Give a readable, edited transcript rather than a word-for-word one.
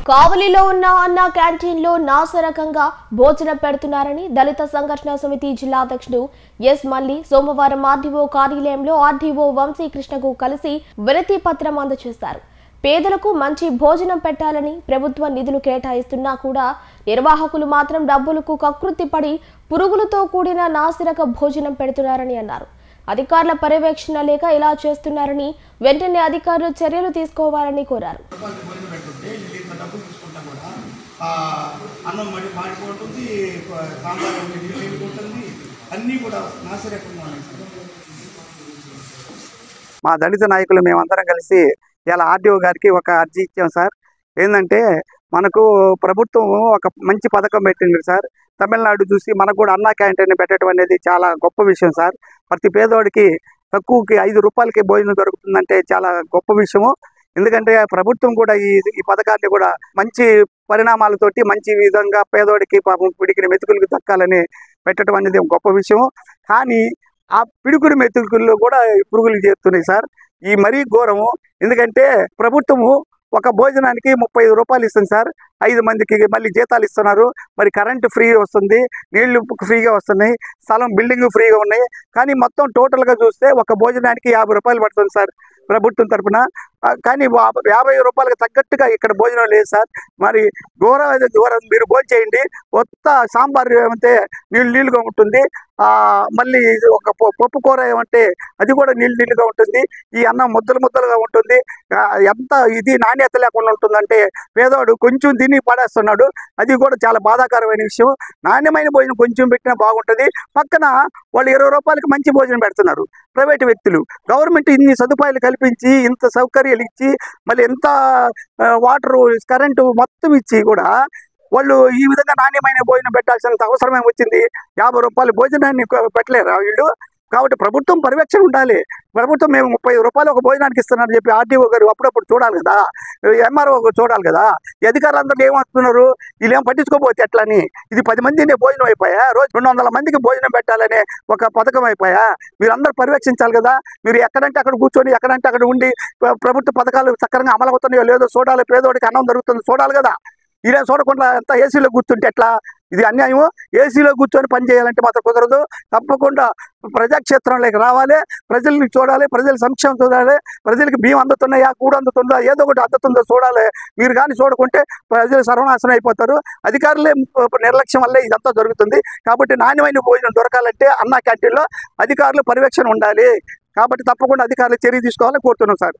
కావలిలో ఉన్న అన్నా క్యాంటీన్లో నాసరకంగా భోజనం పెడుతున్నారని దళిత సంఘర్షణ సమితి జిల్లా అధ్యక్షుడు ఎస్ మల్లి సోమవారం ఆర్డీఓ కార్యాలయంలో ఆర్డీఓ వంశీకృష్ణకు కలిసి వినతి పత్రం అందజేశారు. పేదలకు మంచి భోజనం పెట్టాలని ప్రభుత్వం నిధులు కేటాయిస్తున్నా కూడా నిర్వాహకులు మాత్రం డబ్బులకు కకృతిపడి పురుగులతో కూడిన నాసిరక భోజనం పెడుతున్నారని అన్నారు. అధికారుల పర్యవేక్షణ లేక ఇలా చేస్తున్నారని వెంటనే అధికారులు చర్యలు తీసుకోవాలని కోరారు. మా దళిత నాయకులు మేమందరం కలిసి ఇలా ఆర్డీఓ గారికి ఒక అర్జీ ఇచ్చాం సార్. ఏంటంటే మనకు ప్రభుత్వం ఒక మంచి పథకం పెట్టింది సార్. తమిళనాడు చూసి మనకు కూడా అన్నా క్యాంటీన్ పెట్టడం అనేది చాలా గొప్ప విషయం సార్. ప్రతి పేదోడికి తక్కువకి 5 రూపాయలకి భోజనం దొరుకుతుందంటే చాలా గొప్ప విషయము. ఎందుకంటే ప్రభుత్వం కూడా ఈ పథకాన్ని కూడా మంచి పరిణామాలతోటి మంచి విధంగా పేదోడికి పాపం పిడికిన మెతుకులకు దక్కాలని పెట్టడం అనేది గొప్ప విషయం. కానీ ఆ పిడుకుడు మెతుకుల్లో కూడా పురుగులు చేస్తున్నాయి సార్. ఈ మరీ ఘోరము. ఎందుకంటే ప్రభుత్వము ఒక భోజనానికి 35 రూపాయలు ఇస్తుంది సార్. 5 మందికి మళ్ళీ జీతాలు ఇస్తున్నారు. మరి కరెంటు ఫ్రీ వస్తుంది, నీళ్లు ఫ్రీగా వస్తున్నాయి, స్థలం బిల్డింగ్ ఫ్రీగా ఉన్నాయి. కానీ మొత్తం టోటల్గా చూస్తే ఒక భోజనానికి 50 రూపాయలు పడుతుంది సార్ ప్రభుత్వం తరఫున. కానీ 50 రూపాయలకు తగ్గట్టుగా ఇక్కడ భోజనం లేదు సార్. మరి ఘోరం మీరు భోజనం చేయండి. కొత్త సాంబార్ ఏమంటే నీళ్ళుగా ఉంటుంది. మళ్ళీ ఒక పప్పు కూర ఏమంటే అది కూడా నీళ్ళుగా ఉంటుంది. ఈ అన్నం ముద్దలుగా ఉంటుంది. ఎంత ఇది నాణ్యత లేకుండా ఉంటుందంటే పేదవాడు కొంచెం తిని పడేస్తున్నాడు. అది కూడా చాలా బాధాకరమైన విషయం. నాణ్యమైన భోజనం కొంచెం పెట్టినా బాగుంటుంది. పక్కన వాళ్ళు 20 రూపాయలకి మంచి భోజనం పెడుతున్నారు ప్రైవేటు వ్యక్తులు. గవర్నమెంట్ ఇన్ని సదుపాయాలు కల్పించి ఇంత సౌకర్యాలు ఇచ్చి మళ్ళీ ఎంత వాటరు కరెంటు మొత్తం ఇచ్చి కూడా వాళ్ళు ఈ విధంగా నాణ్యమైన భోజనం పెట్టాల్సినంత అవసరమే వచ్చింది. 50 రూపాయల భోజనాన్ని పెట్టలేరు వీళ్ళు. కాబట్టి ప్రభుత్వం పర్యవేక్షణ ఉండాలి. ప్రభుత్వం మేము 30 రూపాయలు ఒక భోజనానికి ఇస్తున్నారని చెప్పి ఆర్డీఓ గారు అప్పుడప్పుడు చూడాలి కదా, ఎంఆర్ఓ చూడాలి కదా. ఈ అధికారులందరూ ఏమవుతున్నారు, వీళ్ళు ఏం పట్టించుకోకపోతే ఎట్లని. ఇది 10 మంది భోజనం అయిపోయా, రోజు 200 మందికి భోజనం పెట్టాలనే ఒక పథకం అయిపోయా. మీరు అందరూ పర్యవేక్షించాలి కదా. మీరు ఎక్కడంటే అక్కడ కూర్చొని ఎక్కడంటే అక్కడ ఉండి ప్రభుత్వ పథకాలు చక్కగా అమలు అవుతున్నాయో లేదో చూడాలి. పేదోడికి అన్నం దొరుకుతుందో చూడాలి కదా. ఇదే చూడకుండా ఎంత ఏసీలో కూర్చుంటే ఎట్లా? ఇది అన్యాయం. ఏసీలో కూర్చొని పని చేయాలంటే మాత్రం కుదరదు. తప్పకుండా ప్రజాక్షేత్రంలోకి రావాలి, ప్రజల్ని చూడాలి, ప్రజల సంక్షేమం చూడాలి, ప్రజలకి బియ్యం అందుతున్నాయా, కూడు అందుతుందా, ఏదో ఒకటి అందుతుందో చూడాలి. మీరు కానీ చూడకుంటే ప్రజలు సర్వనాశనం అయిపోతారు. అధికారులే నిర్లక్ష్యం వల్లే ఇదంతా జరుగుతుంది. కాబట్టి నాణ్యమైన భోజనం దొరకాలంటే అన్నా క్యాంటీన్లో అధికారులు పర్యవేక్షణ ఉండాలి. కాబట్టి తప్పకుండా అధికారులు చర్య తీసుకోవాలని కోరుతున్నాం సార్.